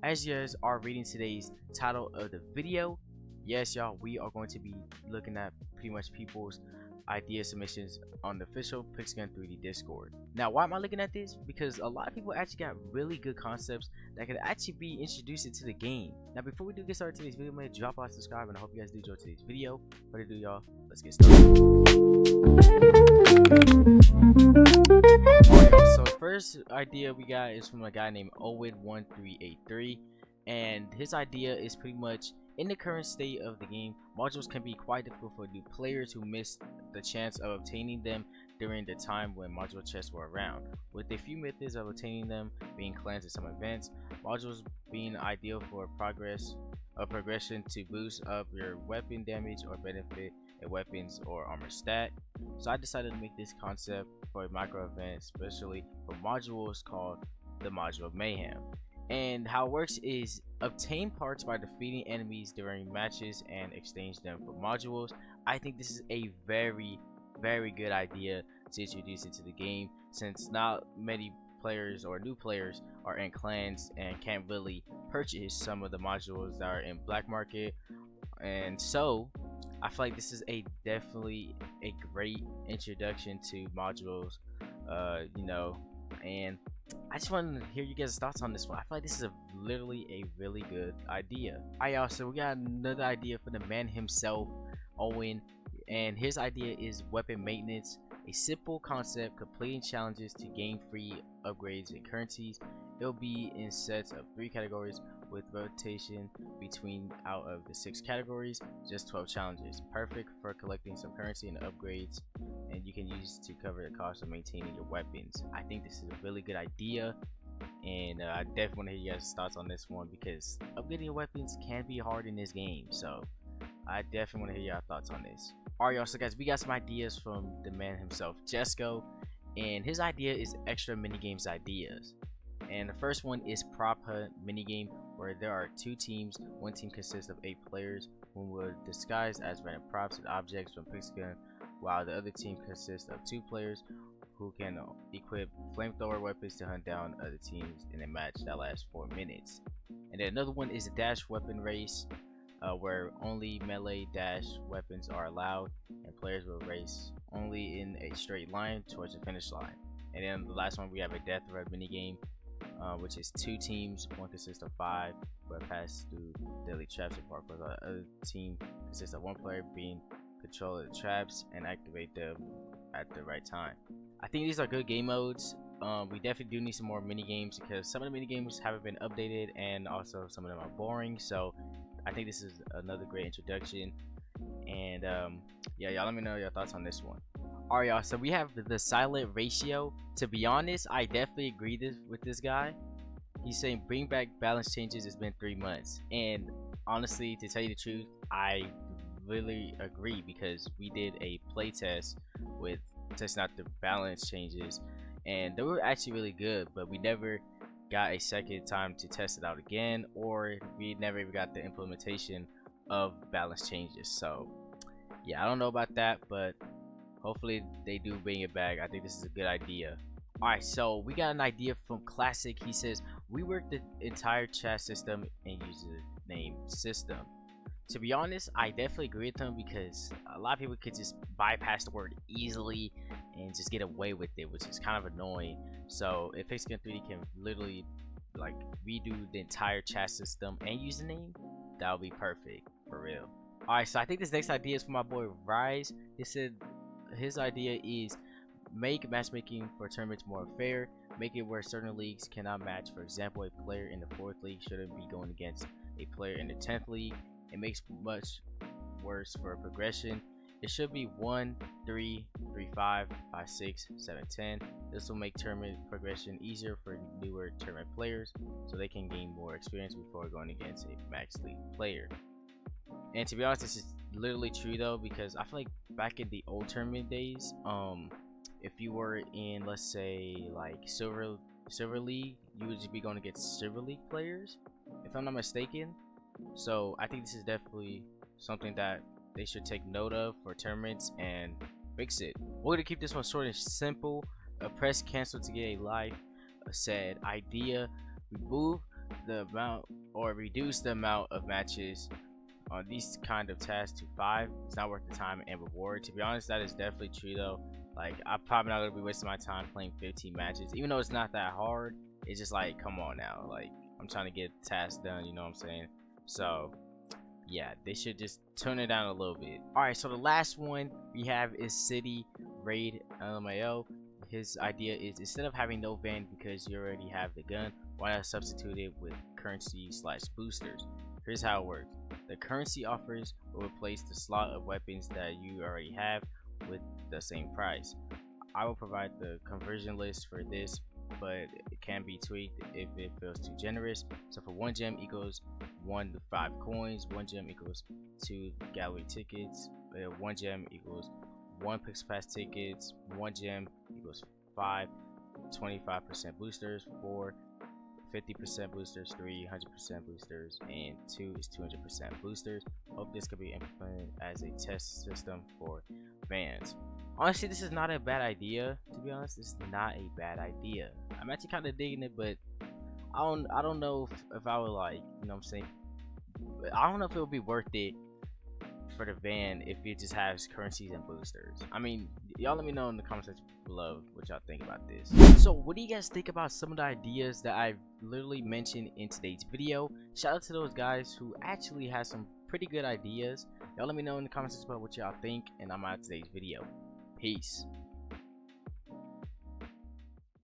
As you guys are reading today's title of the video, yes, y'all, we are going to be looking at pretty much people's idea submissions on the official Pixelgun 3D Discord. Now, why am I looking at this? Because a lot of people actually got really good concepts that could actually be introduced into the game. Now, before we do get started today's video, make sure drop off, subscribe, and I hope you guys do enjoy today's video. What to do, y'all? Let's get started. So first idea we got is from a guy named Owen1383, and his idea is pretty much, in the current state of the game, modules can be quite difficult for new players who missed the chance of obtaining them during the time when module chests were around, with a few methods of obtaining them being cleansed at some events, modules being ideal for progression to boost up your weapon damage or benefit a weapons or armor stat. So I decided to make this concept for a micro event, especially for modules, called the Module of Mayhem. And how it works is obtain parts by defeating enemies during matches and exchange them for modules. I think this is a very good idea to introduce into the game, since not many players or new players are in clans and can't really purchase some of the modules that are in black market. And so I feel like this is definitely a great introduction to modules, and I just wanted to hear you guys' thoughts on this one. I feel like this is literally a really good idea. Alright, y'all, so we got another idea for the man himself, Owen, and his idea is weapon maintenance, a simple concept completing challenges to gain free upgrades and currencies. It'll be in sets of 3 categories with rotation between out of the 6 categories, just 12 challenges. Perfect for collecting some currency and upgrades, and you can use to cover the cost of maintaining your weapons. I think this is a really good idea, and I definitely want to hear you guys' thoughts on this one, because upgrading your weapons can be hard in this game, so I definitely want to hear your thoughts on this. Alright, y'all, so guys, we got some ideas from the man himself, Jesco, and his idea is extra minigames ideas. And the first one is prop hunt minigame, where there are 2 teams. One team consists of 8 players who will disguise as random props and objects from Pixelgun, while the other team consists of 2 players who can equip flamethrower weapons to hunt down other teams in a match that lasts 4 minutes. And then another one is a dash weapon race, where only melee dash weapons are allowed, and players will race only in a straight line towards the finish line. And then the last one, we have a death threat minigame, which is 2 teams. One consists of 5 who have passed through deadly traps and parkour. The other team consists of 1 player being control of the traps and activate them at the right time. I think these are good game modes. We definitely do need some more mini games, because some of the mini games haven't been updated, and also some of them are boring. So I think this is another great introduction. And yeah, y'all, let me know your thoughts on this one. Alright, y'all, so we have the silent ratio. To be honest, I definitely agree with this guy. He's saying bring back balance changes. It's been 3 months, and honestly, to tell you the truth, I really agree, because we did a playtest with testing out the balance changes, and they were actually really good, but we never got a second time to test it out again, or we never even got the implementation of balance changes. So yeah, I don't know about that, but hopefully they do bring it back. I think this is a good idea. Alright, so we got an idea from Classic. He says rework the entire chat system and use the name system. To be honest, I definitely agree with him, because a lot of people could just bypass the word easily and just get away with it, which is kind of annoying. So if Pixelgun 3D can literally like redo the entire chat system and username, that would be perfect, for real. Alright, so I think this next idea is from my boy Rise. He said his idea is make matchmaking for tournaments more fair, make it where certain leagues cannot match. For example, a player in the 4th league shouldn't be going against a player in the 10th league. It makes much worse for progression. It should be 1, 3, 3, 5, 5, 6, 7, 10. This will make tournament progression easier for newer tournament players, so they can gain more experience before going against a max league player. And to be honest, this is literally true though, because I feel like back in the old tournament days, if you were in, let's say, like silver league, you would just be going against silver league players, if I'm not mistaken. So I think this is definitely something that they should take note of for tournaments and fix it. We're gonna keep this one short and simple. Press cancel to get a life. Said idea: remove the amount or reduce the amount of matches on these kind of tasks to 5. It's not worth the time and reward. To be honest, that is definitely true though. Like, I'm probably not gonna be wasting my time playing 15 matches, even though it's not that hard. It's just like, come on now, like, I'm trying to get tasks done, you know what I'm saying? So yeah, they should just tone it down a little bit. Alright, so the last one we have is City Raid LMAO. His idea is, instead of having no van because you already have the gun, why not substitute it with currency / boosters? Here's how it works. The currency offers will replace the slot of weapons that you already have with the same price. I will provide the conversion list for this, but it can be tweaked if it feels too generous. So for 1 gem equals 1 to 5 coins, 1 gem equals 2 gallery tickets, 1 gem equals 1 Pixel Pass tickets, 1 gem equals 5 25% boosters, 4 50% boosters, 3 100% boosters, and 2 is 200% boosters. Hope this could be implemented as a test system for fans. Honestly, this is not a bad idea. To be honest, this is not a bad idea. I'm actually kind of digging it, but I don't know if I would, like, you know what I'm saying, I don't know if it would be worth it for the van if it just has currencies and boosters. I mean, y'all let me know in the comment section below what y'all think about this. So what do you guys think about some of the ideas that I literally mentioned in today's video? Shout out to those guys who actually had some pretty good ideas. Y'all let me know in the comment section about what y'all think, and I'm out of today's video. Peace.